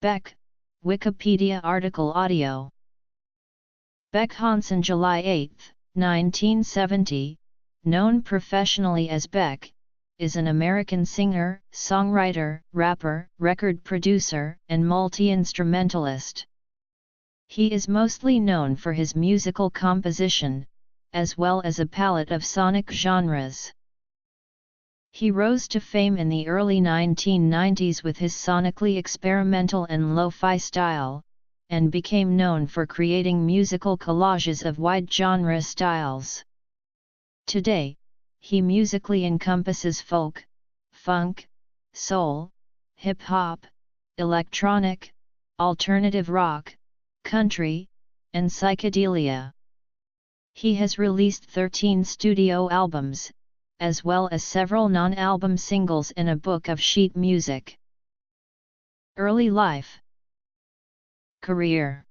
Beck, Wikipedia article audio. Beck Hansen, July 8, 1970, known professionally as Beck, is an American singer, songwriter, rapper, record producer, and multi-instrumentalist. He is mostly known for his musical composition, as well as a palette of sonic genres. He rose to fame in the early 1990s with his sonically experimental and lo-fi style, and became known for creating musical collages of wide genre styles. Today, he musically encompasses folk, funk, soul, hip-hop, electronic, alternative rock, country, and psychedelia. He has released 13 studio albums, as well as several non-album singles and a book of sheet music. Early life. Career.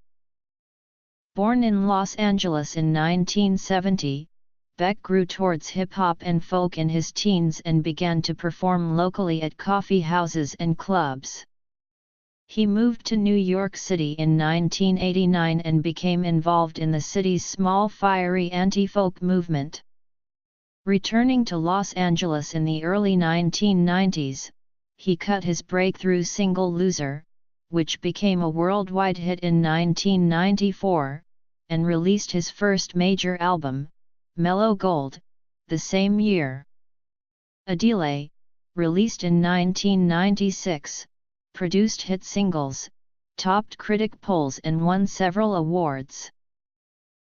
Born in Los Angeles in 1970, Beck grew towards hip-hop and folk in his teens and began to perform locally at coffee houses and clubs. He moved to New York City in 1989 and became involved in the city's small fiery anti-folk movement. Returning to Los Angeles in the early 1990s, he cut his breakthrough single Loser, which became a worldwide hit in 1994, and released his first major album, Mellow Gold, the same year. Adele, released in 1996, produced hit singles, topped critic polls and won several awards.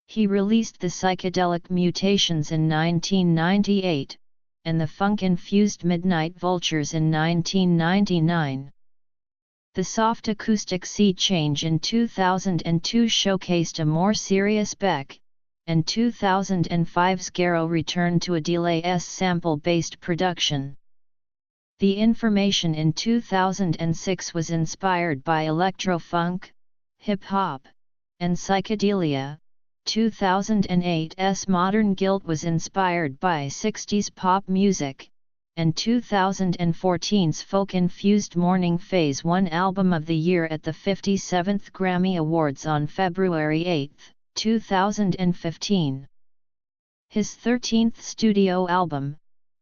He released the psychedelic Mutations in 1998, and the funk-infused Midnight Vultures in 1999. The soft acoustic Sea Change in 2002 showcased a more serious Beck, and 2005's Garrow returned to Adele's sample-based production. The Information in 2006 was inspired by electro-funk, hip-hop, and psychedelia. 2008's Modern Guilt was inspired by 60s pop music, and 2014's folk-infused Morning Phase won Album of the Year at the 57th Grammy Awards on February 8, 2015. His 13th studio album,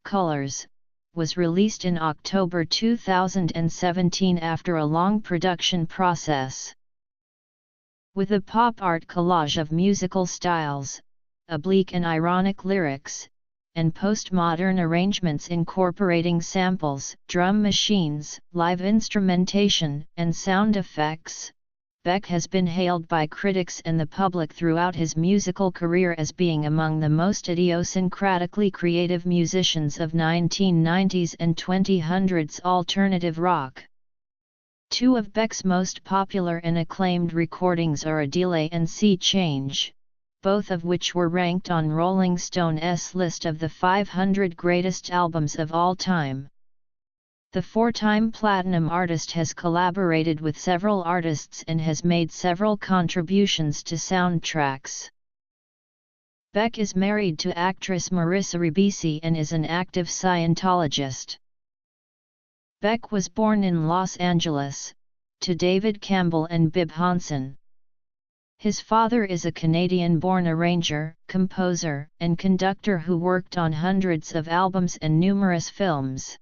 Colors, was released in October 2017 after a long production process. With a pop art collage of musical styles, oblique and ironic lyrics, and postmodern arrangements incorporating samples, drum machines, live instrumentation, and sound effects, Beck has been hailed by critics and the public throughout his musical career as being among the most idiosyncratically creative musicians of 1990s and 2000s alternative rock. Two of Beck's most popular and acclaimed recordings are Adele and Sea Change, both of which were ranked on Rolling Stone's list of the 500 greatest albums of all time. The four-time platinum artist has collaborated with several artists and has made several contributions to soundtracks. Beck is married to actress Marissa Ribisi and is an active Scientologist. Beck was born in Los Angeles, to David Campbell and Bib Hansen. His father is a Canadian-born arranger, composer, and conductor who worked on hundreds of albums and numerous films.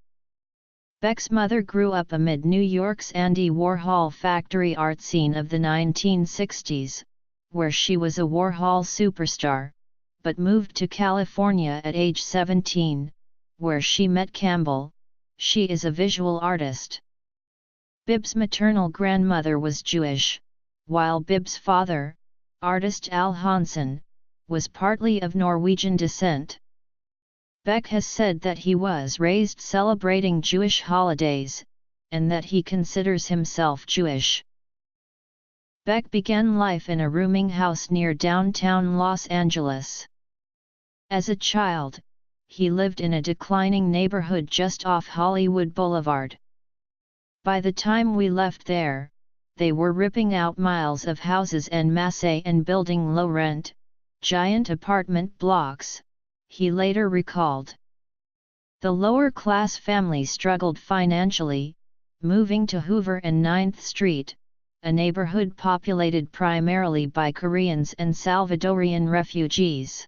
Beck's mother grew up amid New York's Andy Warhol factory art scene of the 1960s, where she was a Warhol superstar, but moved to California at age 17, where she met Campbell. She is a visual artist. Bib's maternal grandmother was Jewish, while Bib's father, artist Al Hansen, was partly of Norwegian descent. Beck has said that he was raised celebrating Jewish holidays, and that he considers himself Jewish. Beck began life in a rooming house near downtown Los Angeles. As a child, he lived in a declining neighborhood just off Hollywood Boulevard. By the time we left there, they were ripping out miles of houses en masse and building low-rent, giant apartment blocks, he later recalled. The lower-class family struggled financially, moving to Hoover and 9th Street, a neighborhood populated primarily by Koreans and Salvadorian refugees.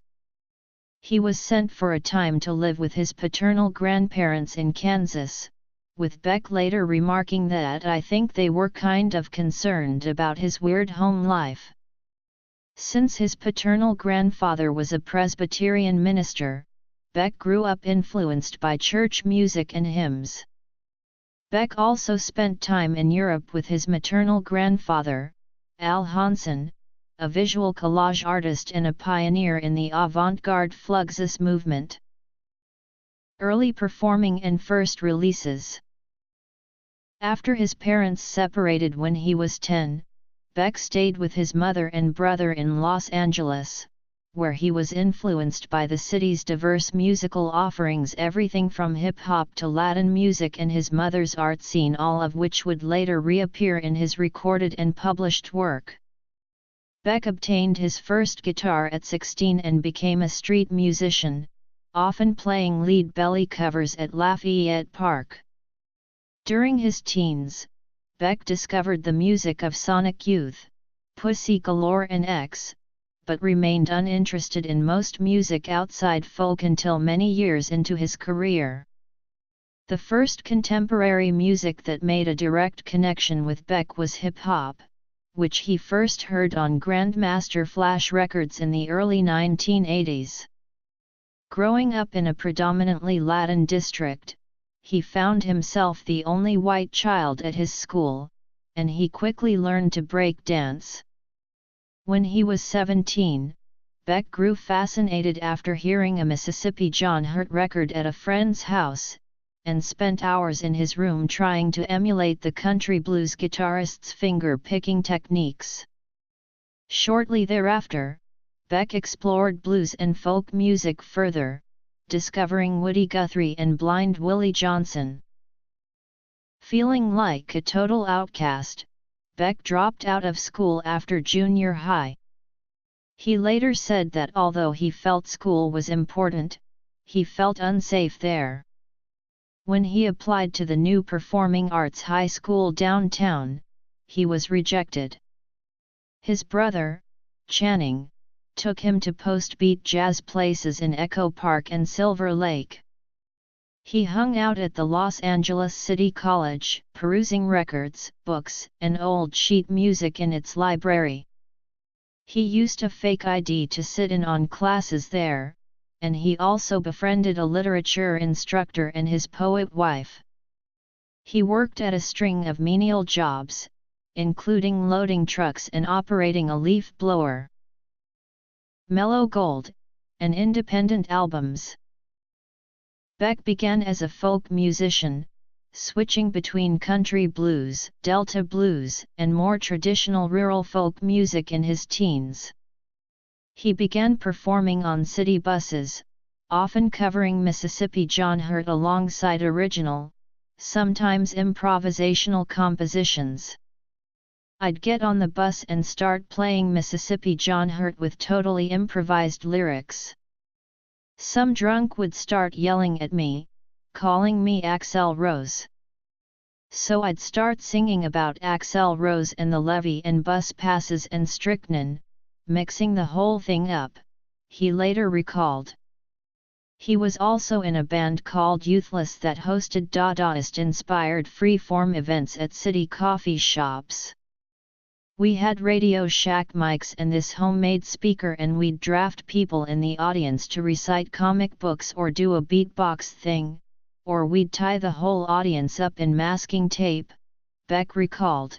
He was sent for a time to live with his paternal grandparents in Kansas, with Beck later remarking that "I think they were kind of concerned about his weird home life." Since his paternal grandfather was a Presbyterian minister, Beck grew up influenced by church music and hymns. Beck also spent time in Europe with his maternal grandfather, Al Hansen, a visual collage artist and a pioneer in the avant-garde Fluxus movement. Early performing and first releases. After his parents separated when he was 10, Beck stayed with his mother and brother in Los Angeles, where he was influenced by the city's diverse musical offerings, everything from hip-hop to Latin music and his mother's art scene, all of which would later reappear in his recorded and published work. Beck obtained his first guitar at 16 and became a street musician, often playing lead belly covers at Lafayette Park. During his teens, Beck discovered the music of Sonic Youth, Pussy Galore and X, but remained uninterested in most music outside folk until many years into his career. The first contemporary music that made a direct connection with Beck was hip-hop, which he first heard on Grandmaster Flash Records in the early 1980s. Growing up in a predominantly Latin district, he found himself the only white child at his school, and he quickly learned to break dance. When he was 17, Beck grew fascinated after hearing a Mississippi John Hurt record at a friend's house, and spent hours in his room trying to emulate the country blues guitarist's finger-picking techniques. Shortly thereafter, Beck explored blues and folk music further, discovering Woody Guthrie and Blind Willie Johnson. Feeling like a total outcast, Beck dropped out of school after junior high. He later said that although he felt school was important, he felt unsafe there. When he applied to the new performing arts high school downtown, he was rejected. His brother, Channing, took him to post-beat jazz places in Echo Park and Silver Lake. He hung out at the Los Angeles City College, perusing records, books, and old sheet music in its library. He used a fake ID to sit in on classes there, and he also befriended a literature instructor and his poet wife. He worked at a string of menial jobs, including loading trucks and operating a leaf blower. Mellow Gold, and independent albums. Beck began as a folk musician, switching between country blues, Delta blues, and more traditional rural folk music in his teens. He began performing on city buses, often covering Mississippi John Hurt alongside original, sometimes improvisational compositions. I'd get on the bus and start playing Mississippi John Hurt with totally improvised lyrics. Some drunk would start yelling at me, calling me Axl Rose. So I'd start singing about Axl Rose and the levee and bus passes and strychnine, mixing the whole thing up, he later recalled. He was also in a band called Youthless that hosted Dadaist-inspired free-form events at city coffee shops. We had Radio Shack mics and this homemade speaker, and we'd draft people in the audience to recite comic books or do a beatbox thing, or we'd tie the whole audience up in masking tape, Beck recalled.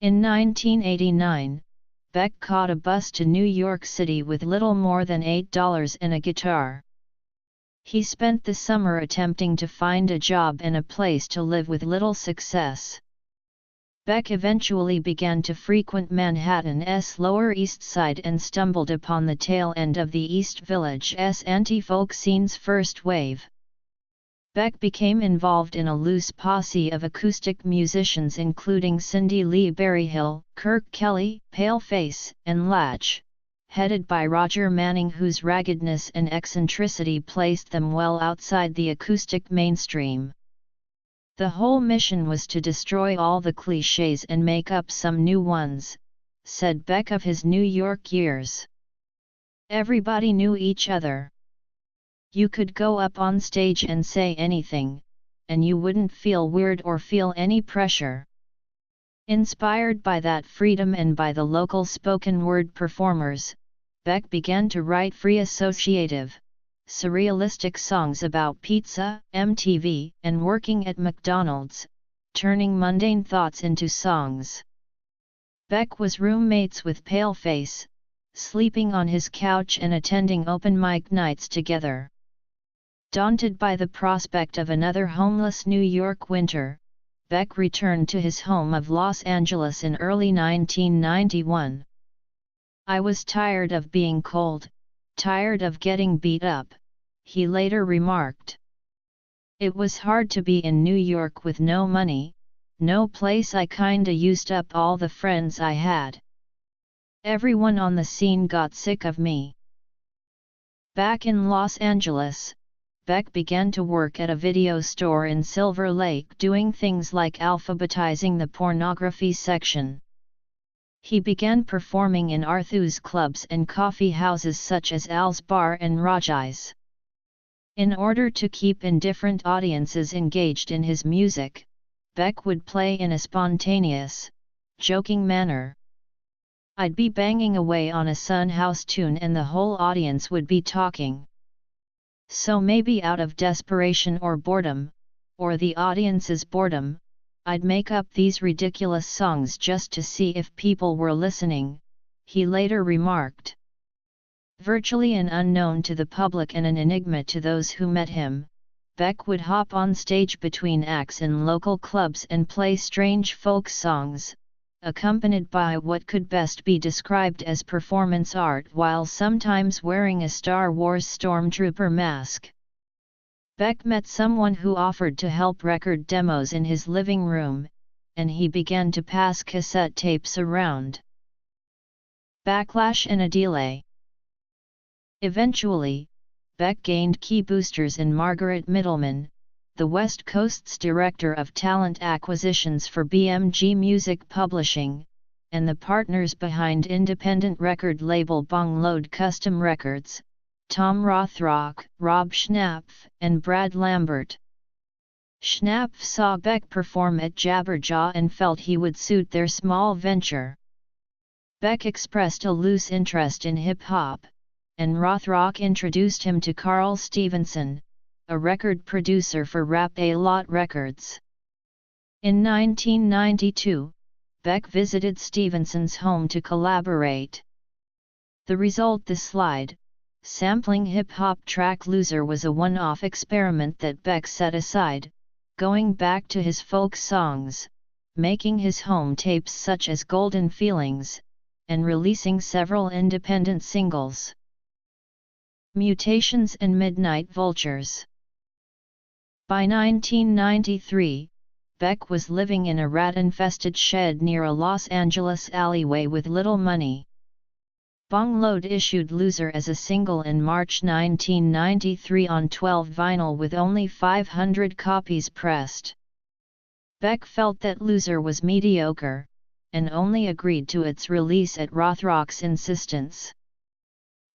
In 1989, Beck caught a bus to New York City with little more than $8 and a guitar. He spent the summer attempting to find a job and a place to live with little success. Beck eventually began to frequent Manhattan's Lower East Side and stumbled upon the tail end of the East Village's anti-folk scene's first wave. Beck became involved in a loose posse of acoustic musicians including Cindy Lee Berryhill, Kirk Kelly, Paleface, and Latch, headed by Roger Manning, whose raggedness and eccentricity placed them well outside the acoustic mainstream. The whole mission was to destroy all the clichés and make up some new ones, said Beck of his New York years. Everybody knew each other. You could go up on stage and say anything, and you wouldn't feel weird or feel any pressure. Inspired by that freedom and by the local spoken word performers, Beck began to write free associative, surrealistic songs about pizza, MTV, and working at McDonald's, turning mundane thoughts into songs. Beck was roommates with Paleface, sleeping on his couch and attending open mic nights together. Daunted by the prospect of another homeless New York winter, Beck returned to his home of Los Angeles in early 1991. I was tired of being cold, tired of getting beat up, he later remarked. It was hard to be in New York with no money, no place. I kinda used up all the friends I had. Everyone on the scene got sick of me. Back in Los Angeles, Beck began to work at a video store in Silver Lake doing things like alphabetizing the pornography section. He began performing in Arthu's clubs and coffee houses such as Al's Bar and Rajai's. In order to keep indifferent audiences engaged in his music, Beck would play in a spontaneous, joking manner. I'd be banging away on a Son House tune and the whole audience would be talking. So maybe out of desperation or boredom, or the audience's boredom, I'd make up these ridiculous songs just to see if people were listening, he later remarked. Virtually an unknown to the public and an enigma to those who met him, Beck would hop on stage between acts in local clubs and play strange folk songs, accompanied by what could best be described as performance art while sometimes wearing a Star Wars stormtrooper mask. Beck met someone who offered to help record demos in his living room, and he began to pass cassette tapes around. Backlash and a delay. Eventually, Beck gained key boosters in Margaret Middleman, the West Coast's director of talent acquisitions for BMG Music Publishing, and the partners behind independent record label Bungload Custom Records, Tom Rothrock, Rob Schnapf, and Brad Lambert. Schnapf saw Beck perform at Jabberjaw and felt he would suit their small venture. Beck expressed a loose interest in hip-hop, and Rothrock introduced him to Carl Stevenson, a record producer for Rap-A-Lot Records. In 1992, Beck visited Stevenson's home to collaborate. The result, the slide, sampling hip-hop track Loser, was a one-off experiment that Beck set aside, going back to his folk songs, making his home tapes such as Golden Feelings, and releasing several independent singles. Mutations and Midnight Vultures. By 1993, Beck was living in a rat-infested shed near a Los Angeles alleyway with little money. Bungload issued Loser as a single in March 1993 on 12 vinyl with only 500 copies pressed. Beck felt that Loser was mediocre, and only agreed to its release at Rothrock's insistence.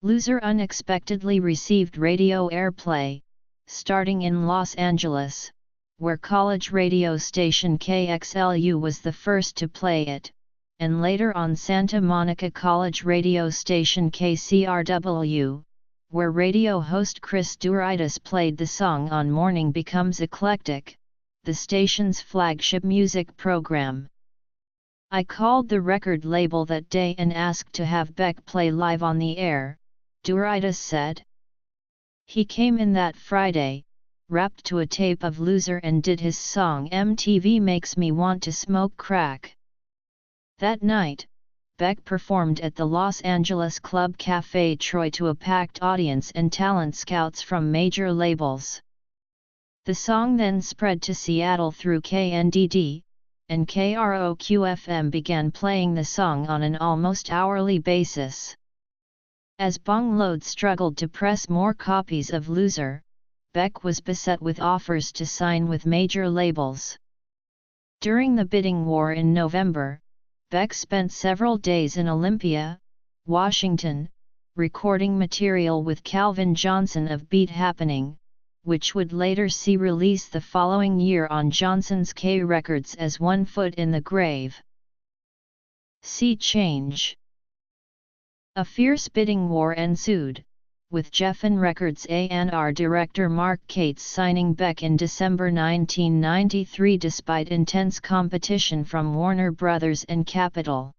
Loser unexpectedly received radio airplay, starting in Los Angeles, where college radio station KXLU was the first to play it, and later on Santa Monica College radio station KCRW, where radio host Chris Duritis played the song on Morning Becomes Eclectic, the station's flagship music program. I called the record label that day and asked to have Beck play live on the air, Duritis said. He came in that Friday, rapped to a tape of Loser and did his song MTV Makes Me Want to Smoke Crack. That night, Beck performed at the Los Angeles club Café Troy to a packed audience and talent scouts from major labels. The song then spread to Seattle through KNDD, and KROQ-FM began playing the song on an almost hourly basis. As Bungload struggled to press more copies of Loser, Beck was beset with offers to sign with major labels. During the bidding war in November, Beck spent several days in Olympia, Washington, recording material with Calvin Johnson of Beat Happening, which would later see release the following year on Johnson's K Records as One Foot in the Grave. Sea change. A fierce bidding war ensued, with Geffen Records A&R director Mark Cates signing Beck in December 1993 despite intense competition from Warner Brothers and Capitol.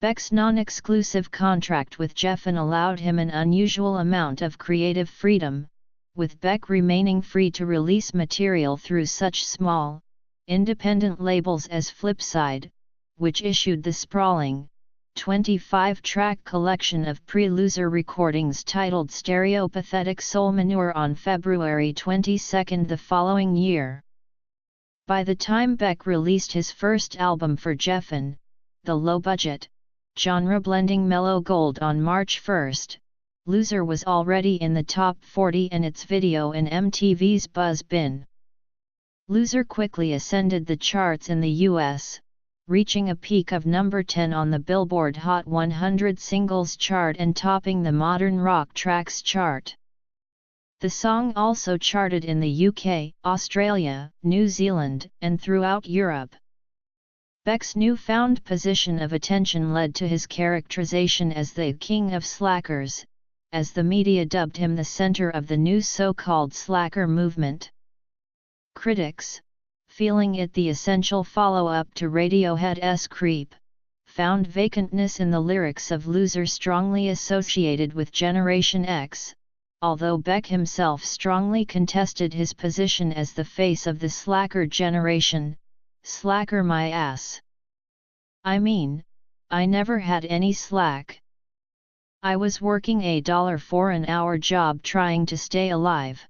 Beck's non-exclusive contract with Geffen allowed him an unusual amount of creative freedom, with Beck remaining free to release material through such small, independent labels as Flipside, which issued the sprawling, 25-track collection of pre-Loser recordings titled Stereopathetic Soul Manure on February 22 the following year. By the time Beck released his first album for Geffen, the low-budget, genre-blending Mellow Gold on March 1, Loser was already in the top 40 and its video in MTV's Buzz Bin. Loser quickly ascended the charts in the US, reaching a peak of number 10 on the Billboard Hot 100 singles chart and topping the Modern Rock Tracks chart. The song also charted in the UK, Australia, New Zealand, and throughout Europe. Beck's newfound position of attention led to his characterization as the King of Slackers, as the media dubbed him the center of the new so-called slacker movement. Critics, feeling it the essential follow-up to Radiohead's Creep, found vacantness in the lyrics of Loser strongly associated with Generation X, although Beck himself strongly contested his position as the face of the slacker generation. Slacker my ass. I mean, I never had any slack. I was working $1 for an hour job trying to stay alive.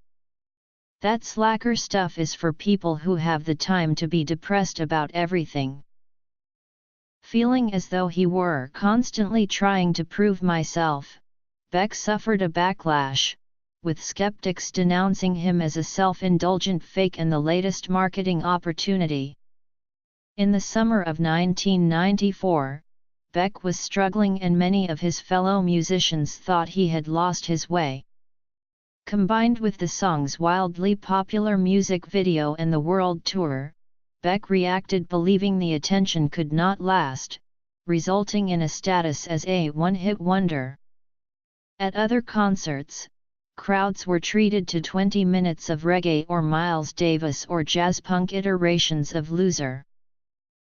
That slacker stuff is for people who have the time to be depressed about everything. Feeling as though he were constantly trying to prove myself, Beck suffered a backlash, with skeptics denouncing him as a self-indulgent fake and the latest marketing opportunity. In the summer of 1994, Beck was struggling and many of his fellow musicians thought he had lost his way. Combined with the song's wildly popular music video and the world tour, Beck reacted believing the attention could not last, resulting in a status as a one-hit wonder. At other concerts, crowds were treated to 20 minutes of reggae or Miles Davis or jazz punk iterations of Loser.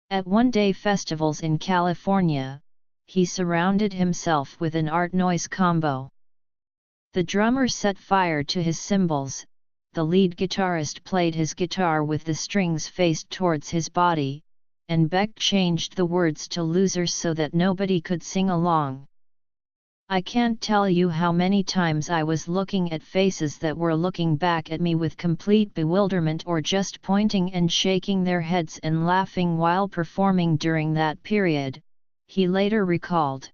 At one-day festivals in California, he surrounded himself with an art-noise combo. The drummer set fire to his cymbals, the lead guitarist played his guitar with the strings faced towards his body, and Beck changed the words to Loser so that nobody could sing along. I can't tell you how many times I was looking at faces that were looking back at me with complete bewilderment or just pointing and shaking their heads and laughing while performing during that period, he later recalled.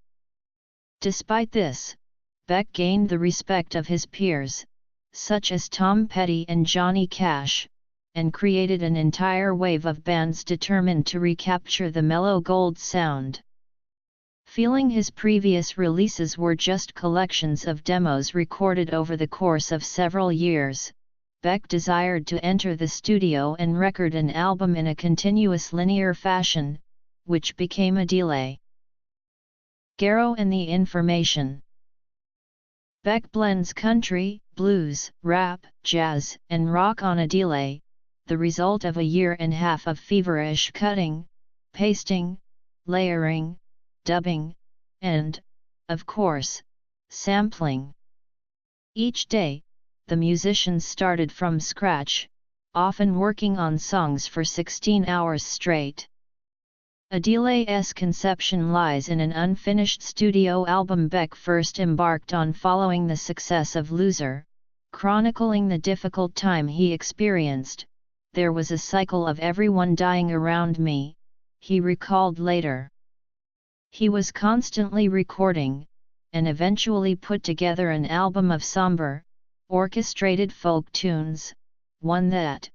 Despite this, Beck gained the respect of his peers, such as Tom Petty and Johnny Cash, and created an entire wave of bands determined to recapture the mellow gold sound. Feeling his previous releases were just collections of demos recorded over the course of several years, Beck desired to enter the studio and record an album in a continuous linear fashion, which became a delay. Garrow and the Information. Beck blends country, blues, rap, jazz, and rock on a delay, the result of a year and a half of feverish cutting, pasting, layering, dubbing, and, of course, sampling. Each day, the musicians started from scratch, often working on songs for 16 hours straight. A delay's conception lies in an unfinished studio album Beck first embarked on following the success of Loser, chronicling the difficult time he experienced. There was a cycle of everyone dying around me, he recalled later. He was constantly recording, and eventually put together an album of somber, orchestrated folk tunes, one that,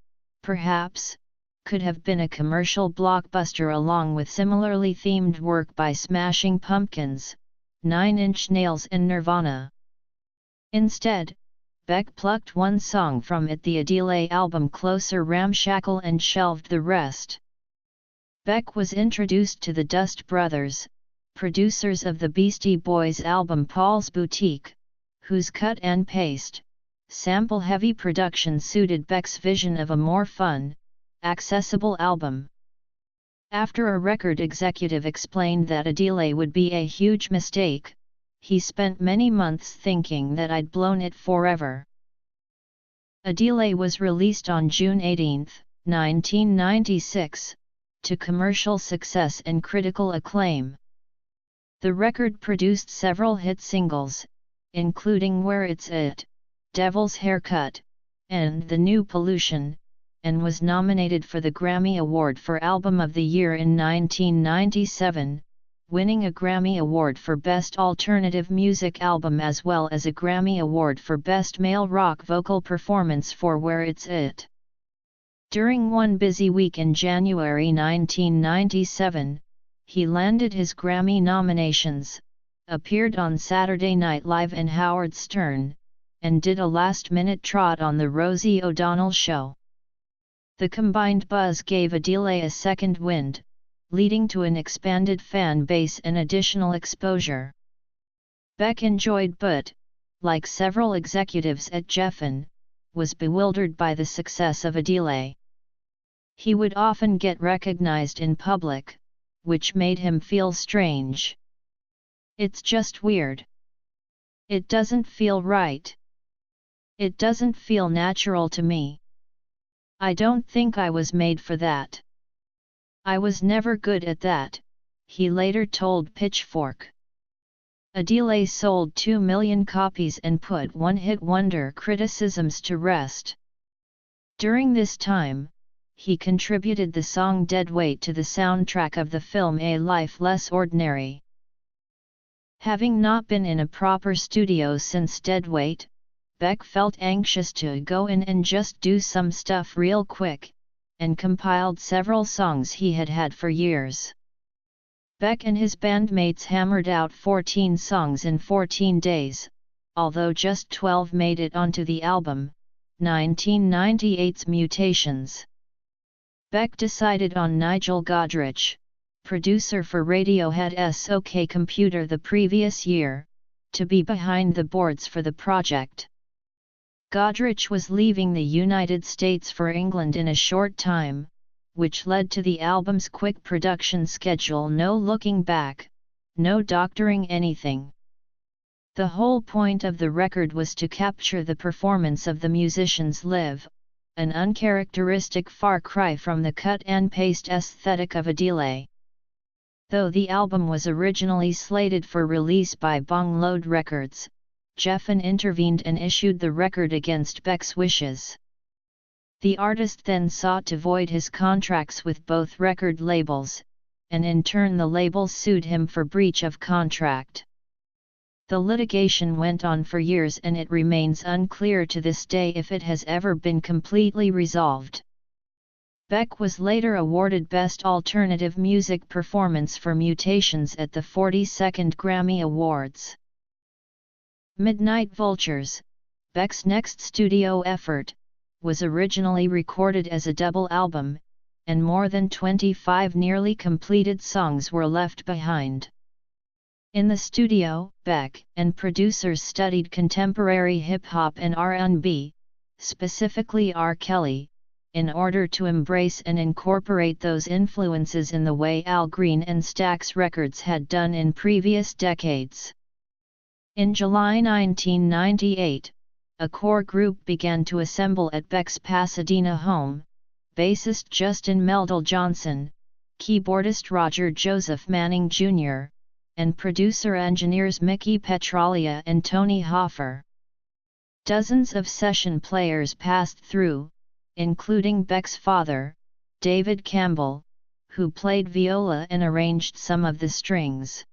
perhaps, could have been a commercial blockbuster along with similarly themed work by Smashing Pumpkins, 9 Inch Nails and Nirvana. Instead, Beck plucked one song from it, the Adele album Closer Ramshackle, and shelved the rest. Beck was introduced to the Dust Brothers, producers of the Beastie Boys album Paul's Boutique, whose cut and paste, sample-heavy production suited Beck's vision of a more fun, accessible album. After a record executive explained that Adele would be a huge mistake, he spent many months thinking that I'd blown it forever. Adele was released on June 18, 1996, to commercial success and critical acclaim. The record produced several hit singles, including Where It's At, Devil's Haircut, and The New Pollution, and was nominated for the Grammy Award for Album of the Year in 1997, winning a Grammy Award for Best Alternative Music Album as well as a Grammy Award for Best Male Rock Vocal Performance for Where It's At. During one busy week in January 1997, he landed his Grammy nominations, appeared on Saturday Night Live and Howard Stern, and did a last-minute trot on The Rosie O'Donnell Show. The combined buzz gave Adele a second wind, leading to an expanded fan base and additional exposure. Beck enjoyed but, like several executives at Geffen, was bewildered by the success of Adele. He would often get recognized in public, which made him feel strange. "It's just weird. It doesn't feel right. It doesn't feel natural to me. I don't think I was made for that. I was never good at that," he later told Pitchfork. Adele sold 2 million copies and put one-hit wonder criticisms to rest. During this time, he contributed the song Deadweight to the soundtrack of the film A Life Less Ordinary. Having not been in a proper studio since Deadweight, Beck felt anxious to go in and just do some stuff real quick, and compiled several songs he had had for years. Beck and his bandmates hammered out 14 songs in 14 days, although just 12 made it onto the album, 1998's Mutations. Beck decided on Nigel Godrich, producer for Radiohead's OK Computer the previous year, to be behind the boards for the project. Godrich was leaving the United States for England in a short time, which led to the album's quick production schedule. No looking back, no doctoring anything. The whole point of the record was to capture the performance of the musicians live, an uncharacteristic far cry from the cut-and-paste aesthetic of Adele. Though the album was originally slated for release by Bong Load Records, Geffen intervened and issued the record against Beck's wishes. The artist then sought to void his contracts with both record labels, and in turn the labels sued him for breach of contract. The litigation went on for years and it remains unclear to this day if it has ever been completely resolved. Beck was later awarded Best Alternative Music Performance for Mutations at the 42nd Grammy Awards. Midnight Vultures, Beck's next studio effort, was originally recorded as a double album, and more than 25 nearly completed songs were left behind. In the studio, Beck and producers studied contemporary hip-hop and R&B, specifically R. Kelly, in order to embrace and incorporate those influences in the way Al Green and Stax Records had done in previous decades. In July 1998, a core group began to assemble at Beck's Pasadena home: bassist Justin Meldal Johnson, keyboardist Roger Joseph Manning Jr., and producer-engineers Mickey Petralia and Tony Hoffer. Dozens of session players passed through, including Beck's father, David Campbell, who played viola and arranged some of the strings.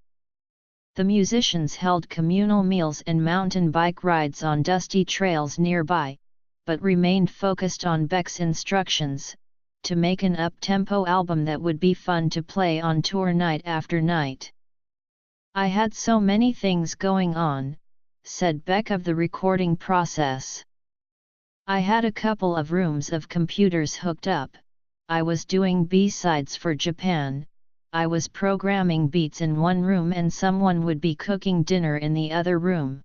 The musicians held communal meals and mountain bike rides on dusty trails nearby, but remained focused on Beck's instructions, to make an up-tempo album that would be fun to play on tour night after night. "I had so many things going on," said Beck of the recording process. "I had a couple of rooms of computers hooked up, I was doing B-sides for Japan, I was programming beats in one room and someone would be cooking dinner in the other room."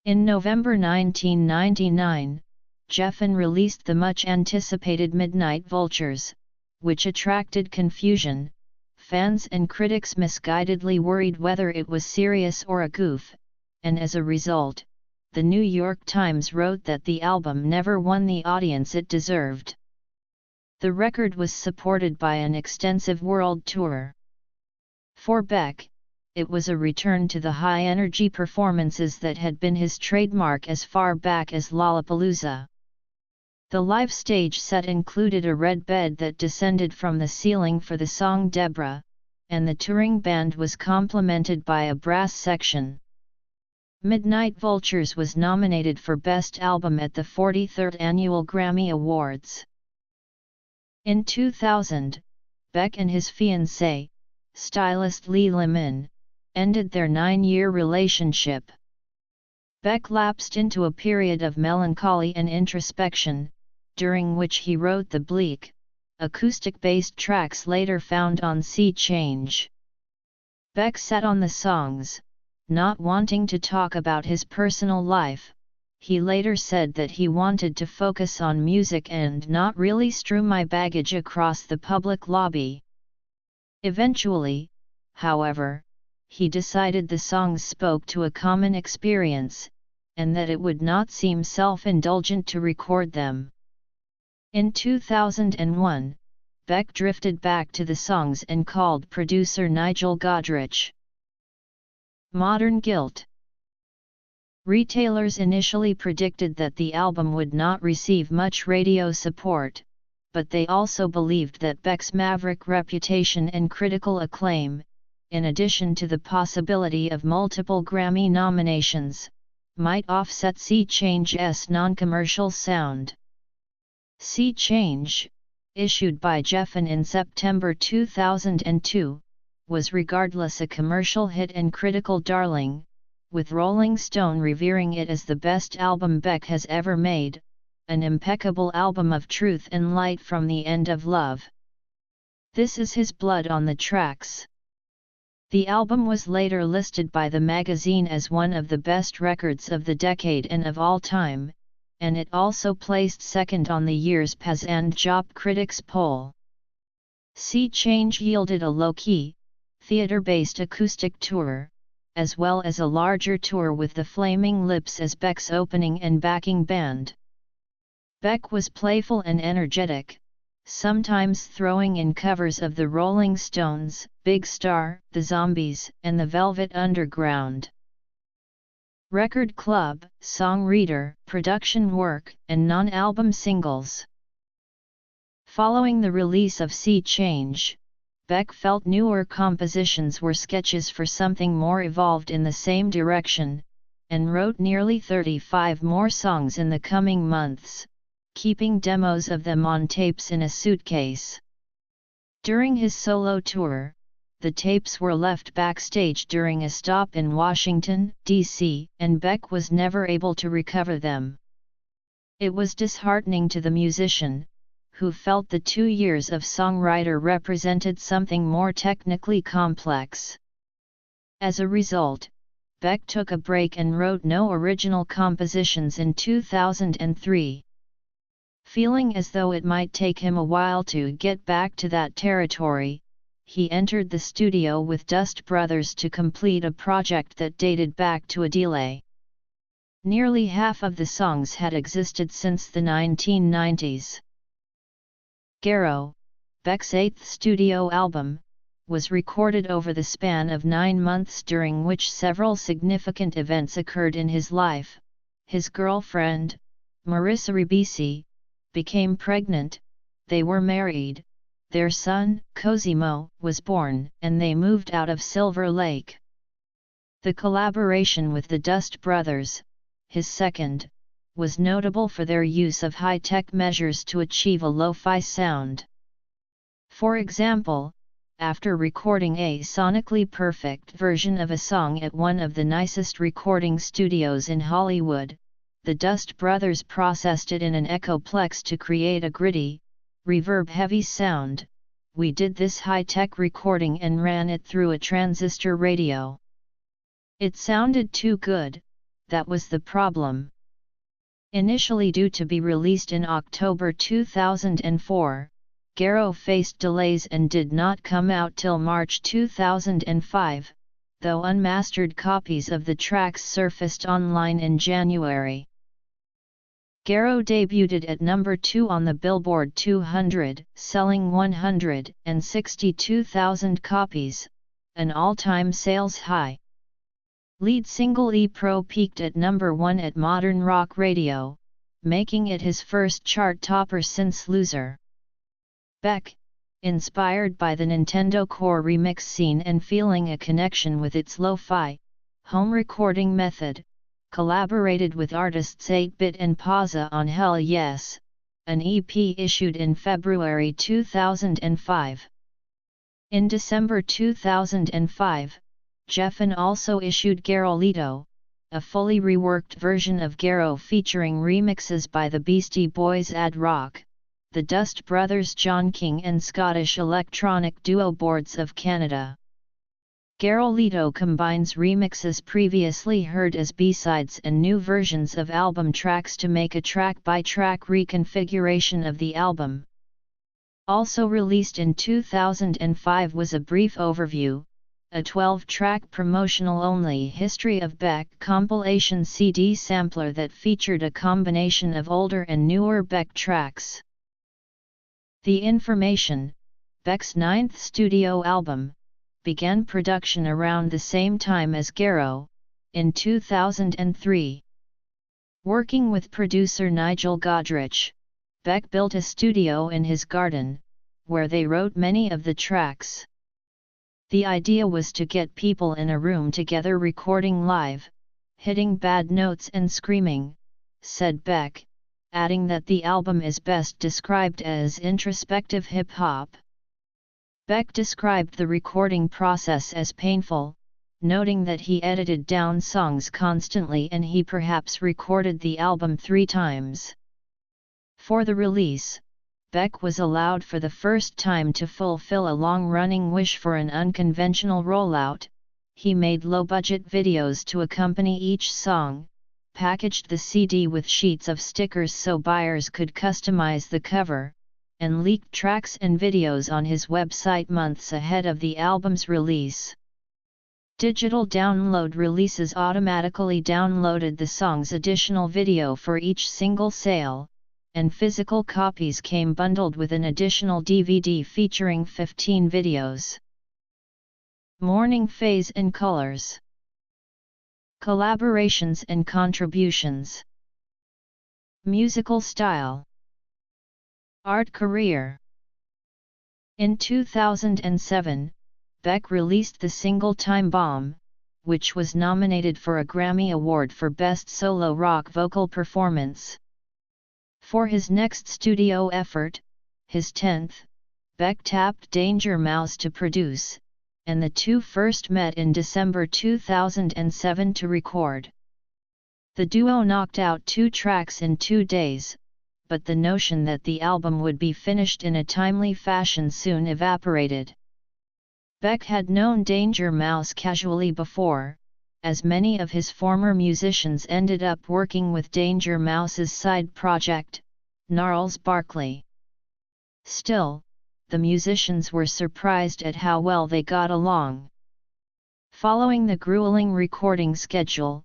In November 1999, Geffen released the much-anticipated Midnight Vultures, which attracted confusion. Fans and critics misguidedly worried whether it was serious or a goof, and as a result, the New York Times wrote that the album never won the audience it deserved. The record was supported by an extensive world tour. For Beck, it was a return to the high-energy performances that had been his trademark as far back as Lollapalooza. The live stage set included a red bed that descended from the ceiling for the song Deborah, and the touring band was complemented by a brass section. Midnight Vultures was nominated for Best Album at the 43rd Annual Grammy Awards. In 2000, Beck and his fiancée, stylist Lee Lemon, ended their 9-year relationship. Beck lapsed into a period of melancholy and introspection, during which he wrote the bleak, acoustic-based tracks later found on Sea Change. Beck sat on the songs, not wanting to talk about his personal life. He later said that he wanted to focus on music and not really strew my baggage across the public lobby. Eventually, however, he decided the songs spoke to a common experience, and that it would not seem self-indulgent to record them. In 2001, Beck drifted back to the songs and called producer Nigel Godrich. Modern Guilt. Retailers initially predicted that the album would not receive much radio support, but they also believed that Beck's maverick reputation and critical acclaim, in addition to the possibility of multiple Grammy nominations, might offset Sea Change's non-commercial sound. Sea Change, issued by Geffen in September 2002, was regardless a commercial hit and critical darling, with Rolling Stone revering it as the best album Beck has ever made, an impeccable album of truth and light from the end of love. This is his blood on the tracks. The album was later listed by the magazine as one of the best records of the decade and of all time, and it also placed second on the year's Paz and Jop Critics poll. Sea Change yielded a low-key, theater-based acoustic tour, as well as a larger tour with the Flaming Lips as Beck's opening and backing band. Beck was playful and energetic, sometimes throwing in covers of the Rolling Stones, Big Star, The Zombies, and the Velvet Underground. Record club, song reader, production work, and non-album singles. Following the release of Sea Change, Beck felt newer compositions were sketches for something more evolved in the same direction, and wrote nearly 35 more songs in the coming months, keeping demos of them on tapes in a suitcase. During his solo tour, the tapes were left backstage during a stop in Washington, D.C., and Beck was never able to recover them. It was disheartening to the musician, who felt the 2 years of songwriter represented something more technically complex. As a result, Beck took a break and wrote no original compositions in 2003. Feeling as though it might take him a while to get back to that territory, he entered the studio with Dust Brothers to complete a project that dated back to a delay. Nearly half of the songs had existed since the 1990s. Garrow, Beck's 8th studio album, was recorded over the span of 9 months, during which several significant events occurred in his life. His girlfriend, Marissa Ribisi, became pregnant, they were married, their son, Cosimo, was born, and they moved out of Silver Lake. The collaboration with the Dust Brothers, his second, was notable for their use of high-tech measures to achieve a lo-fi sound. For example, after recording a sonically perfect version of a song at one of the nicest recording studios in Hollywood, the Dust Brothers processed it in an Echoplex to create a gritty, reverb-heavy sound. We did this high-tech recording and ran it through a transistor radio. It sounded too good, that was the problem. Initially due to be released in October 2004, Garrow faced delays and did not come out till March 2005, though unmastered copies of the tracks surfaced online in January. Garrow debuted at number 2 on the Billboard 200, selling 162,000 copies, an all-time sales high. Lead single E-Pro peaked at number 1 at Modern Rock Radio, making it his first chart topper since Loser. Beck, inspired by the Nintendo Core remix scene and feeling a connection with its lo-fi, home recording method, collaborated with artists 8-Bit and Pazza on Hell Yes, an EP issued in February 2005. In December 2005, Geffen also issued Garrowlito, a fully reworked version of Garrow featuring remixes by the Beastie Boys Ad Rock, the Dust Brothers John King and Scottish electronic duo Boards of Canada. Garrowlito combines remixes previously heard as B-sides and new versions of album tracks to make a track-by-track reconfiguration of the album. Also released in 2005 was a brief overview, a 12-track promotional-only History of Beck compilation CD sampler that featured a combination of older and newer Beck tracks. The Information, Beck's 9th studio album, began production around the same time as Garrow, in 2003. Working with producer Nigel Godrich, Beck built a studio in his garden, where they wrote many of the tracks. The idea was to get people in a room together recording live, hitting bad notes and screaming, said Beck, adding that the album is best described as introspective hip-hop. Beck described the recording process as painful, noting that he edited down songs constantly and he perhaps recorded the album 3 times. For the release, Beck was allowed for the first time to fulfill a long-running wish for an unconventional rollout. He made low-budget videos to accompany each song, packaged the CD with sheets of stickers so buyers could customize the cover, and leaked tracks and videos on his website months ahead of the album's release. Digital download releases automatically downloaded the song's additional video for each single sale, and physical copies came bundled with an additional DVD featuring 15 videos. Morning Phase and Colors. Collaborations and contributions. Musical style. Art career. In 2007, Beck released the single Time Bomb, which was nominated for a Grammy Award for Best Solo Rock Vocal Performance. For his next studio effort, his 10th, Beck tapped Danger Mouse to produce, and the two first met in December 2007 to record. The duo knocked out 2 tracks in 2 days, but the notion that the album would be finished in a timely fashion soon evaporated. Beck had known Danger Mouse casually before, as many of his former musicians ended up working with Danger Mouse's side project, Gnarls Barkley. Still, the musicians were surprised at how well they got along. Following the grueling recording schedule,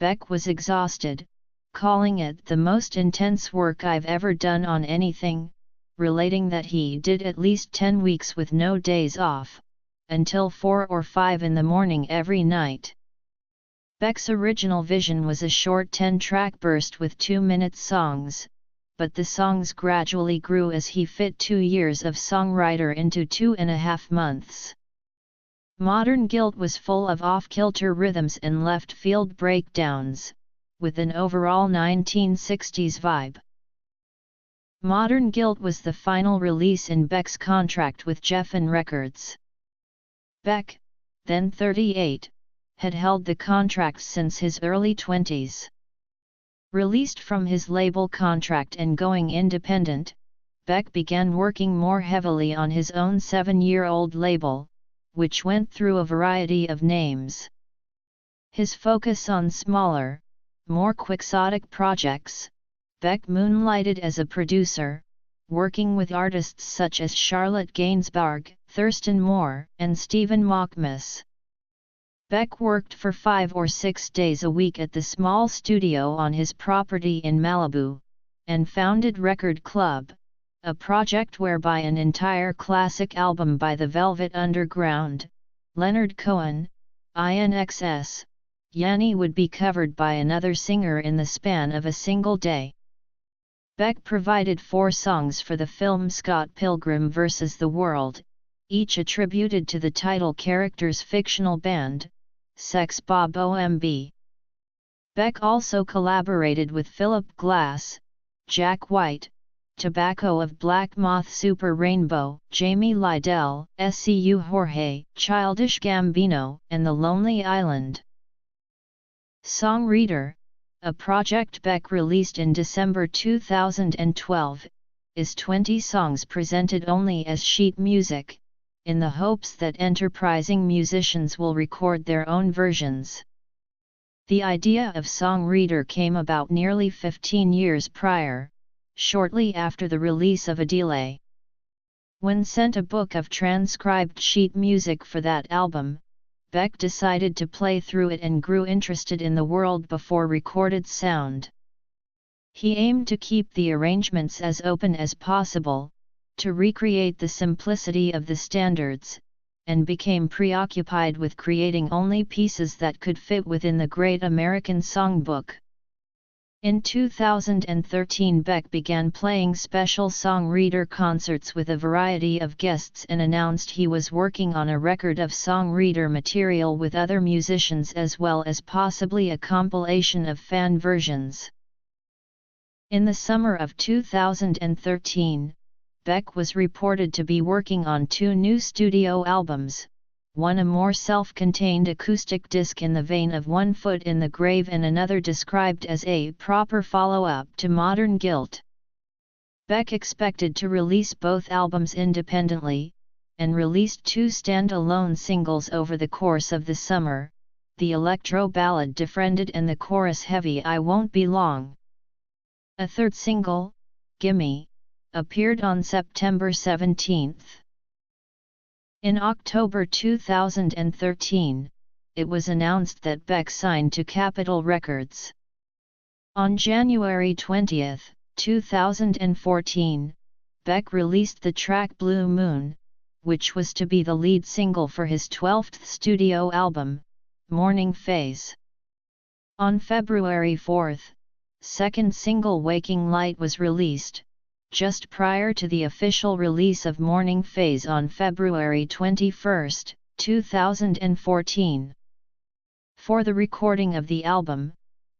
Beck was exhausted, calling it the most intense work I've ever done on anything, relating that he did at least 10 weeks with no days off, until 4 or 5 in the morning every night. Beck's original vision was a short 10-track burst with 2-minute songs, but the songs gradually grew as he fit 2 years of songwriter into 2.5 months. Modern Guilt was full of off-kilter rhythms and left-field breakdowns, with an overall 1960s vibe. Modern Guilt was the final release in Beck's contract with Geffen Records. Beck, then 38, had held the contract since his early 20s. Released from his label contract and going independent, Beck began working more heavily on his own 7-year-old label, which went through a variety of names. His focus on smaller, more quixotic projects, Beck moonlighted as a producer, working with artists such as Charlotte Gainsbourg, Thurston Moore, and Stephen Mockmus. Beck worked for 5 or 6 days a week at the small studio on his property in Malibu, and founded Record Club, a project whereby an entire classic album by the Velvet Underground, Leonard Cohen, INXS, Yanni would be covered by another singer in the span of a single day. Beck provided 4 songs for the film Scott Pilgrim vs. the World, each attributed to the title character's fictional band, Sex Bob OMB. Beck also collaborated with Philip Glass, Jack White, Tobacco of Black Moth Super Rainbow, Jamie Lydell, SCU Jorge, Childish Gambino, and The Lonely Island. Song Reader, a project Beck released in December 2012, is 20 songs presented only as sheet music, in the hopes that enterprising musicians will record their own versions. The idea of Song Reader came about nearly 15 years prior, shortly after the release of Adele. When sent a book of transcribed sheet music for that album, Beck decided to play through it and grew interested in the world before recorded sound. He aimed to keep the arrangements as open as possible, to recreate the simplicity of the standards, and became preoccupied with creating only pieces that could fit within the Great American Songbook. In 2013, Beck began playing special Song Reader concerts with a variety of guests and announced he was working on a record of Song Reader material with other musicians as well as possibly a compilation of fan versions. In the summer of 2013, Beck was reported to be working on 2 new studio albums, one a more self-contained acoustic disc in the vein of One Foot in the Grave and another described as a proper follow-up to Modern Guilt. Beck expected to release both albums independently, and released 2 stand-alone singles over the course of the summer, the electro ballad Defriended and the chorus-heavy I Won't Be Long. A third single, Gimme, appeared on September 17. In October 2013, it was announced that Beck signed to Capitol Records. On January 20, 2014, Beck released the track Blue Moon, which was to be the lead single for his 12th studio album, Morning Phase. On February 4, second single Waking Light was released, just prior to the official release of Morning Phase on February 21, 2014. For the recording of the album,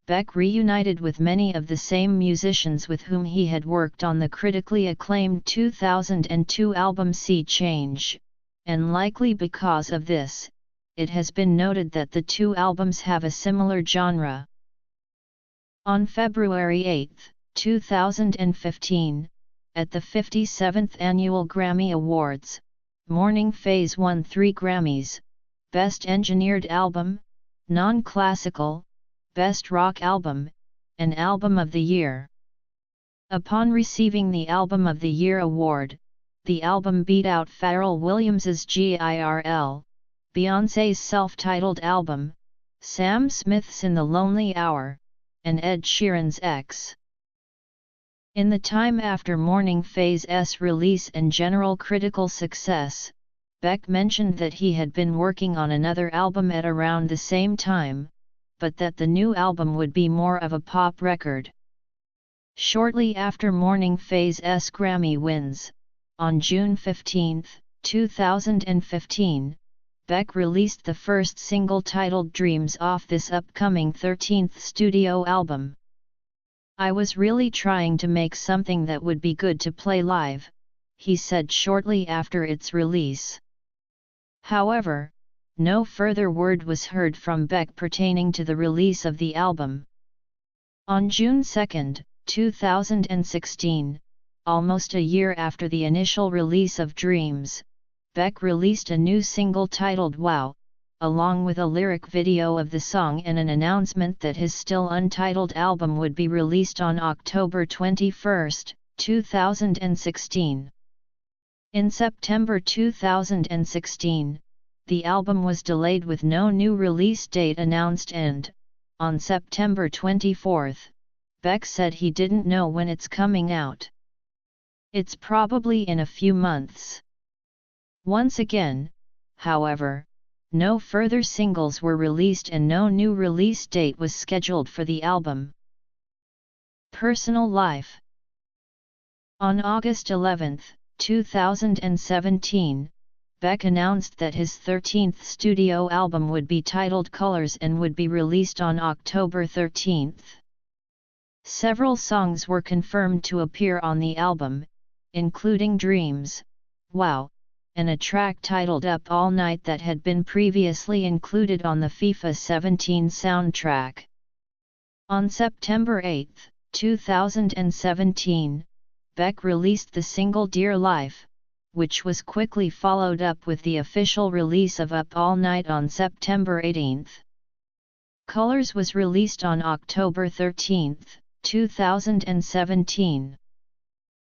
Beck reunited with many of the same musicians with whom he had worked on the critically acclaimed 2002 album Sea Change, and likely because of this, it has been noted that the 2 albums have a similar genre. On February 8, 2015, at the 57th Annual Grammy Awards, Morning Phase won 3 Grammys: Best Engineered Album, Non-Classical, Best Rock Album, and Album of the Year. Upon receiving the Album of the Year award, the album beat out Pharrell Williams's GIRL, Beyoncé's self-titled album, Sam Smith's In the Lonely Hour, and Ed Sheeran's X. In the time after Morning Phase's release and general critical success, Beck mentioned that he had been working on another album at around the same time, but that the new album would be more of a pop record. Shortly after Morning Phase's Grammy wins, on June 15, 2015, Beck released the first single titled Dreams off this upcoming 13th studio album. "I was really trying to make something that would be good to play live," he said shortly after its release. However, no further word was heard from Beck pertaining to the release of the album. On June 2, 2016, almost a year after the initial release of Dreams, Beck released a new single titled Wow, along with a lyric video of the song and an announcement that his still untitled album would be released on October 21, 2016. In September 2016, the album was delayed with no new release date announced and, on September 24, Beck said he didn't know when it's coming out. "It's probably in a few months." Once again, however, no further singles were released and no new release date was scheduled for the album. Personal life. On August 11, 2017, Beck announced that his 13th studio album would be titled Colors and would be released on October 13. Several songs were confirmed to appear on the album, including Dreams, Wow, and a track titled Up All Night that had been previously included on the FIFA 17 soundtrack. On September 8, 2017, Beck released the single Dear Life, which was quickly followed up with the official release of Up All Night on September 18. Colors was released on October 13, 2017.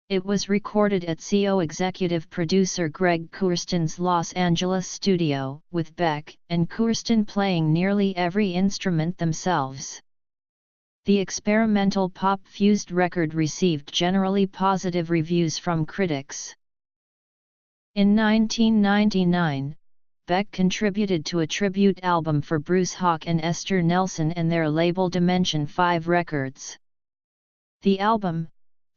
It was recorded at CO executive producer Greg Kurstin's Los Angeles studio, with Beck and Kurstin playing nearly every instrument themselves. The experimental pop-fused record received generally positive reviews from critics. In 1999, Beck contributed to a tribute album for Bruce Hawk and Esther Nelson and their label Dimension 5 Records. The album,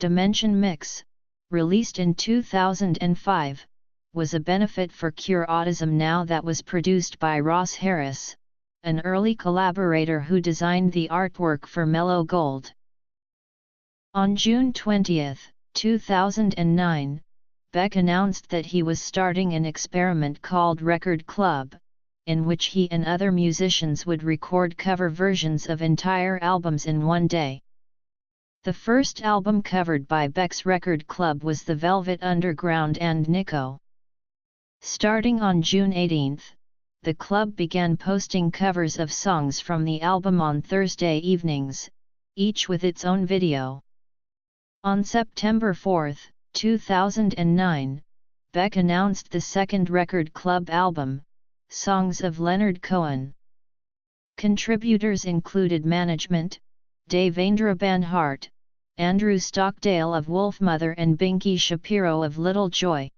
Dimension Mix, released in 2005, was a benefit for Cure Autism Now that was produced by Ross Harris, an early collaborator who designed the artwork for Mellow Gold. On June 20, 2009, Beck announced that he was starting an experiment called Record Club, in which he and other musicians would record cover versions of entire albums in one day. The first album covered by Beck's Record Club was The Velvet Underground and Nico. Starting on June 18, the club began posting covers of songs from the album on Thursday evenings, each with its own video. On September 4, 2009, Beck announced the second Record Club album, Songs of Leonard Cohen. Contributors included Management, Devendra Banhart, Andrew Stockdale of Wolfmother and Binky Shapiro of Little Joy.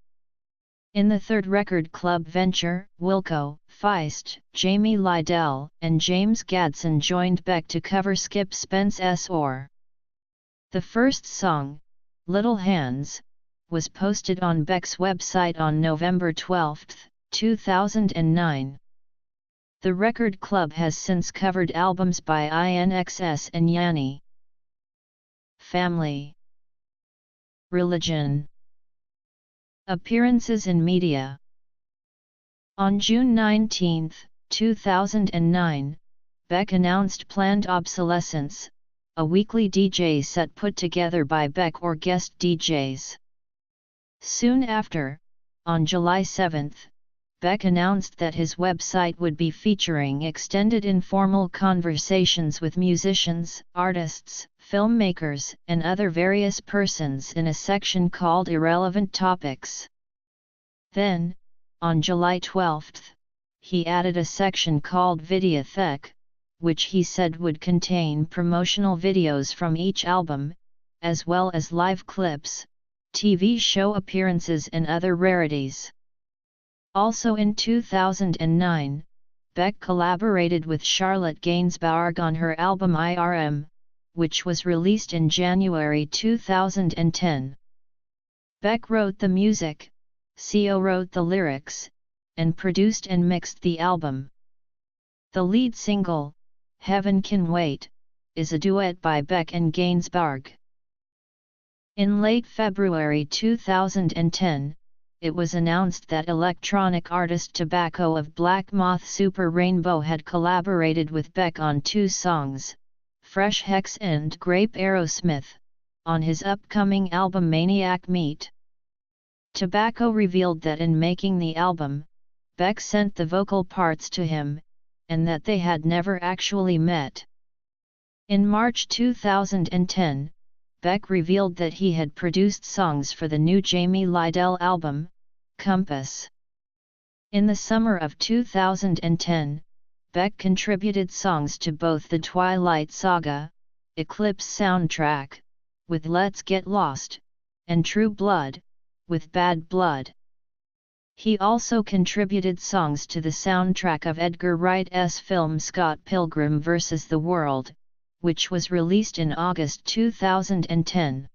In the third Record Club venture, Wilco, Feist, Jamie Lydell, and James Gadson joined Beck to cover Skip Spence's Or. The first song, Little Hands, was posted on Beck's website on November 12, 2009. The Record Club has since covered albums by INXS and Yanni. Family. Religion. Appearances in media. On June 19, 2009, Beck announced Planned Obsolescence, a weekly DJ set put together by Beck or guest DJs. Soon after, on July 7, Beck announced that his website would be featuring extended informal conversations with musicians, artists, filmmakers, and other various persons in a section called Irrelevant Topics. Then, on July 12, he added a section called Videothek, which he said would contain promotional videos from each album, as well as live clips, TV show appearances and other rarities. Also in 2009, Beck collaborated with Charlotte Gainsbourg on her album IRM, which was released in January 2010. Beck wrote the music, CO wrote the lyrics, and produced and mixed the album. The lead single, Heaven Can Wait, is a duet by Beck and Gainsbourg. In late February 2010, it was announced that electronic artist Tobacco of Black Moth Super Rainbow had collaborated with Beck on 2 songs, Fresh Hex and Grape Aerosmith, on his upcoming album Maniac Meat. Tobacco revealed that in making the album, Beck sent the vocal parts to him, and that they had never actually met. In March 2010, Beck revealed that he had produced songs for the new Jamie Lidell album, Compass. In the summer of 2010, Beck contributed songs to both the Twilight Saga, Eclipse soundtrack, with Let's Get Lost, and True Blood, with Bad Blood. He also contributed songs to the soundtrack of Edgar Wright's film Scott Pilgrim vs. the World, which was released in August 2010.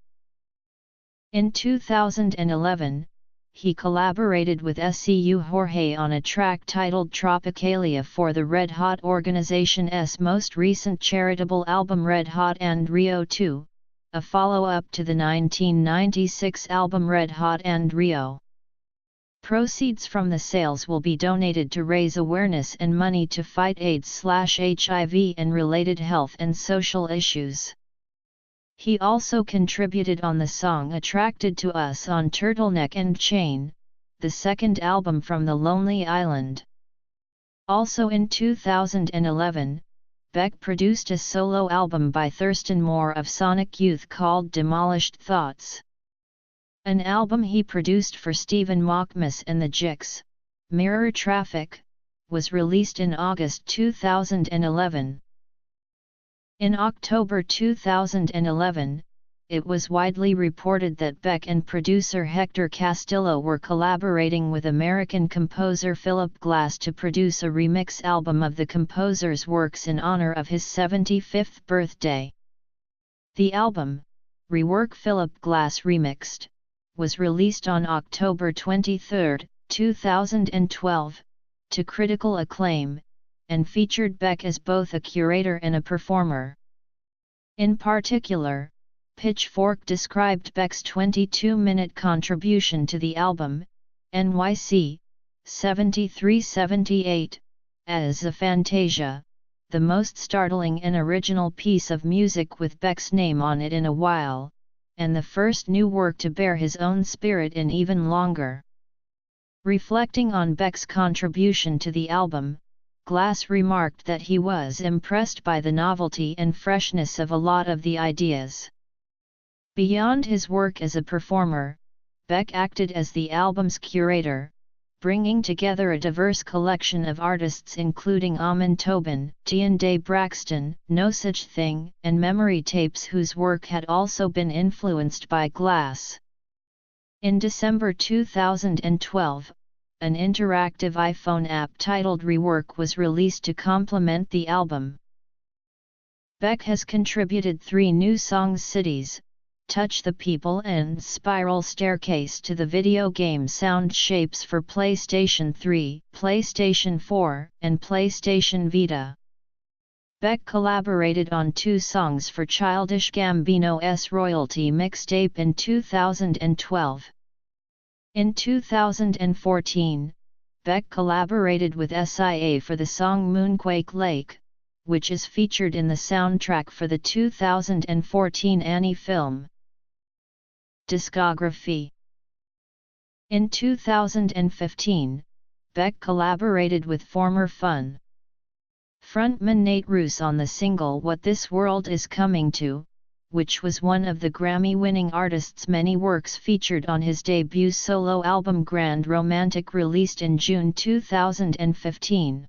In 2011, he collaborated with SCU Jorge on a track titled Tropicalia for the Red Hot Organization's most recent charitable album Red Hot and Rio 2, a follow-up to the 1996 album Red Hot and Rio. Proceeds from the sales will be donated to raise awareness and money to fight AIDS/HIV and related health and social issues. He also contributed on the song Attracted to Us on Turtleneck and Chain, the second album from The Lonely Island. Also in 2011, Beck produced a solo album by Thurston Moore of Sonic Youth called Demolished Thoughts. An album he produced for Stephen Mockmus and the Jicks, Mirror Traffic, was released in August 2011. In October 2011, it was widely reported that Beck and producer Hector Castillo were collaborating with American composer Philip Glass to produce a remix album of the composer's works in honor of his 75th birthday. The album, Rework Philip Glass Remixed, was released on October 23, 2012, to critical acclaim, and featured Beck as both a curator and a performer. In particular, Pitchfork described Beck's 22-minute contribution to the album, NYC 7378, as a Fantasia, the most startling and original piece of music with Beck's name on it in a while, and the first new work to bear his own spirit in even longer. Reflecting on Beck's contribution to the album, Glass remarked that he was impressed by the novelty and freshness of a lot of the ideas. Beyond his work as a performer, Beck acted as the album's curator, bringing together a diverse collection of artists including Amon Tobin, Tiande Braxton, No Such Thing, and Memory Tapes, whose work had also been influenced by Glass. In December 2012, an interactive iPhone app titled Rework was released to complement the album. Beck has contributed 3 new songs: Cities, Touch the People and Spiral Staircase to the video game Sound Shapes for PlayStation 3, PlayStation 4, and PlayStation Vita. Beck collaborated on 2 songs for Childish Gambino's royalty mixtape in 2012. In 2014, Beck collaborated with SIA for the song Moonquake Lake, which is featured in the soundtrack for the 2014 Annie film. Discography. In 2015, Beck collaborated with former Fun frontman Nate Ruess on the single What This World Is Coming To, which was one of the Grammy-winning artist's many works featured on his debut solo album Grand Romantic, released in June 2015.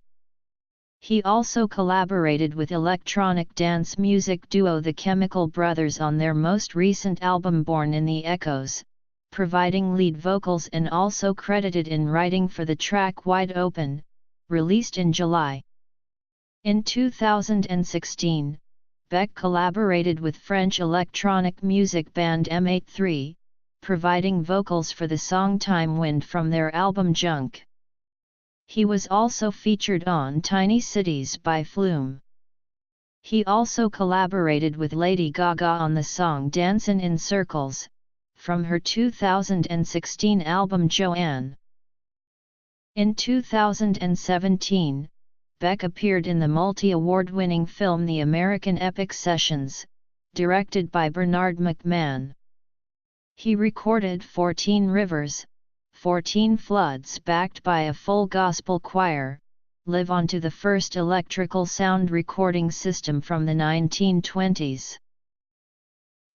He also collaborated with electronic dance music duo The Chemical Brothers on their most recent album Born in the Echoes, providing lead vocals, and also credited in writing for the track Wide Open, released in July. In 2016, Beck collaborated with French electronic music band M83, providing vocals for the song Time Wind from their album Junk. He was also featured on Tiny Cities by Flume. He also collaborated with Lady Gaga on the song Dancin' in Circles, from her 2016 album Joanne. In 2017, Beck appeared in the multi-award-winning film The American Epic Sessions, directed by Bernard McMahon. He recorded 14 Rivers, 14 Floods backed by a full gospel choir, live onto the first electrical sound recording system from the 1920s.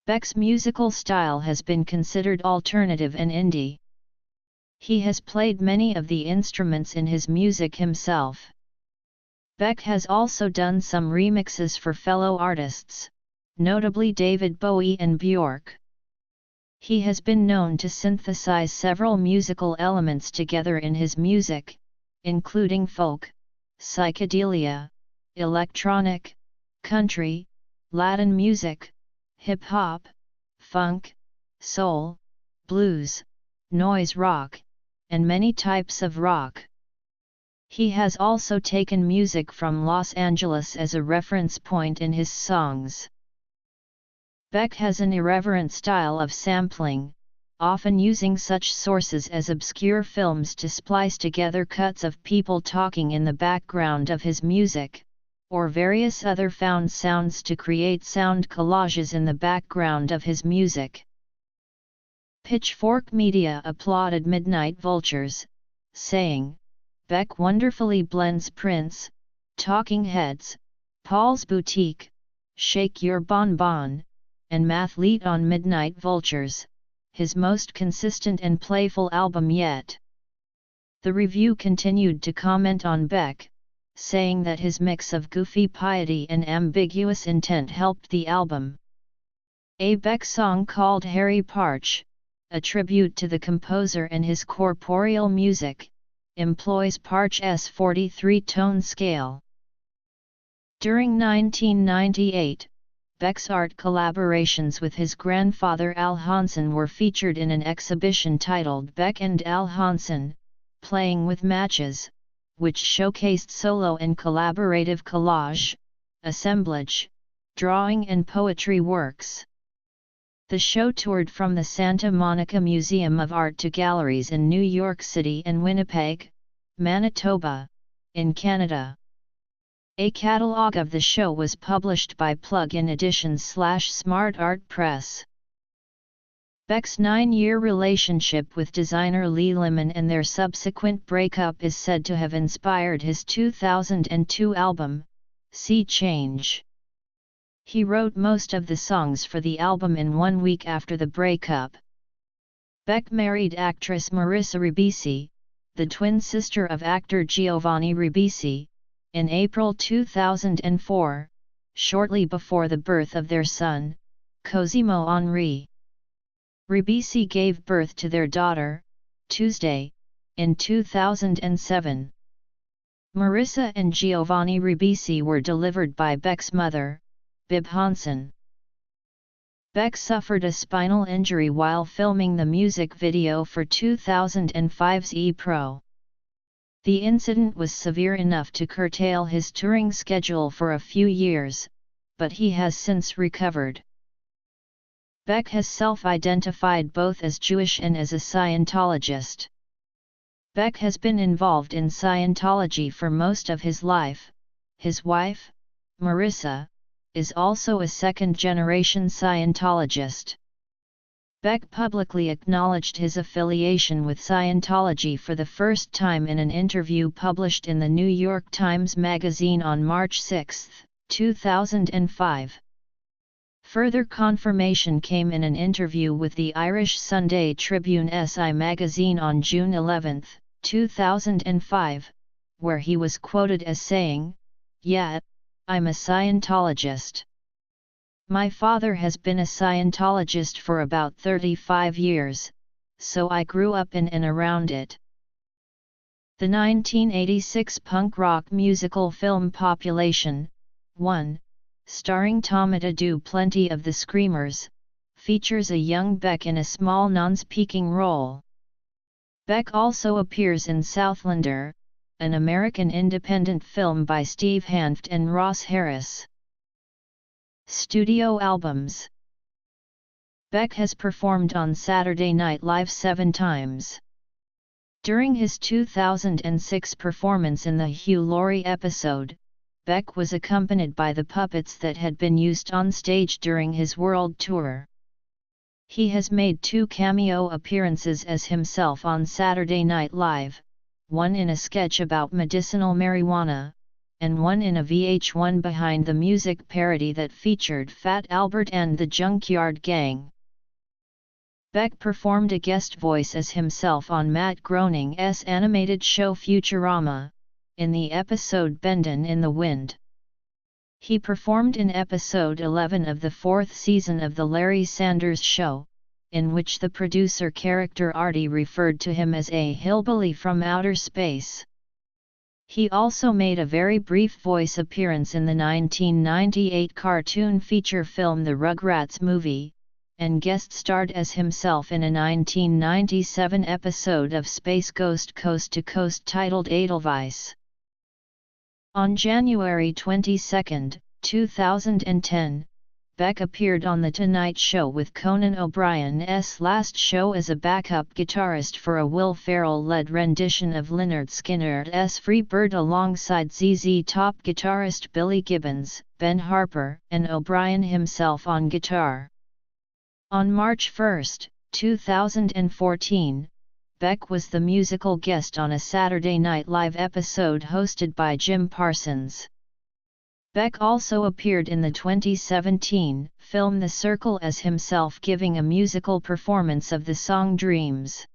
Beck's musical style has been considered alternative and indie. He has played many of the instruments in his music himself. Beck has also done some remixes for fellow artists, notably David Bowie and Björk. He has been known to synthesize several musical elements together in his music, including folk, psychedelia, electronic, country, Latin music, hip-hop, funk, soul, blues, noise rock, and many types of rock. He has also taken music from Los Angeles as a reference point in his songs. Beck has an irreverent style of sampling, often using such sources as obscure films to splice together cuts of people talking in the background of his music, or various other found sounds to create sound collages in the background of his music. Pitchfork Media applauded Midnight Vultures, saying, "Beck wonderfully blends Prince, Talking Heads, Paul's Boutique, Shake Your Bon Bon, and Mathlete on Midnight Vultures, his most consistent and playful album yet." The review continued to comment on Beck, saying that his mix of goofy piety and ambiguous intent helped the album. A Beck song called Harry Parch, a tribute to the composer and his corporeal music, employs Parch's 43-tone scale. During 1998, Beck's art collaborations with his grandfather Al Hansen were featured in an exhibition titled Beck and Al Hansen, Playing with Matches, which showcased solo and collaborative collage, assemblage, drawing and poetry works. The show toured from the Santa Monica Museum of Art to galleries in New York City and Winnipeg, Manitoba, in Canada. A catalog of the show was published by Plug-in Editions/Smart Art Press. Beck's 9-year relationship with designer Lee Lemon and their subsequent breakup is said to have inspired his 2002 album, Sea Change. He wrote most of the songs for the album in 1 week after the breakup. Beck married actress Marissa Ribisi, the twin sister of actor Giovanni Ribisi, in April 2004, shortly before the birth of their son, Cosimo Henri. Ribisi gave birth to their daughter, Tuesday, in 2007. Marissa and Giovanni Ribisi were delivered by Beck's mother, Bib Hansen. Beck suffered a spinal injury while filming the music video for 2005's E-Pro. The incident was severe enough to curtail his touring schedule for a few years, but he has since recovered. Beck has self-identified both as Jewish and as a Scientologist. Beck has been involved in Scientology for most of his life. His wife, Marissa, is also a second-generation Scientologist. Beck publicly acknowledged his affiliation with Scientology for the first time in an interview published in the New York Times Magazine on March 6, 2005. Further confirmation came in an interview with the Irish Sunday Tribune SI magazine on June 11, 2005, where he was quoted as saying, "Yeah, I'm a Scientologist. My father has been a Scientologist for about 35 years, so I grew up in and around it." The 1986 punk rock musical film Population, 1, starring Tomata Do Plenty of the Screamers, features a young Beck in a small non-speaking role. Beck also appears in Southlander, an American independent film by Steve Hanft and Ross Harris. Studio albums. Beck has performed on Saturday Night Live 7 times. During his 2006 performance in the Hugh Laurie episode, Beck was accompanied by the puppets that had been used on stage during his world tour. He has made 2 cameo appearances as himself on Saturday Night Live, one in a sketch about medicinal marijuana, and one in a VH1 Behind the Music parody that featured Fat Albert and the Junkyard Gang. Beck performed a guest voice as himself on Matt Groening's animated show Futurama, in the episode Bendin' in the Wind. He performed in episode 11 of the 4th season of The Larry Sanders Show, in which the producer character Artie referred to him as a hillbilly from outer space. He also made a very brief voice appearance in the 1998 cartoon feature film The Rugrats Movie, and guest-starred as himself in a 1997 episode of Space Ghost Coast to Coast titled Edelweiss. On January 22, 2010, Beck appeared on The Tonight Show with Conan O'Brien's Last Show as a backup guitarist for a Will Ferrell-led rendition of Lynyrd Skynyrd's Free Bird alongside ZZ Top guitarist Billy Gibbons, Ben Harper, and O'Brien himself on guitar. On March 1, 2014, Beck was the musical guest on a Saturday Night Live episode hosted by Jim Parsons. Beck also appeared in the 2017 film The Circle as himself, giving a musical performance of the song Dreams.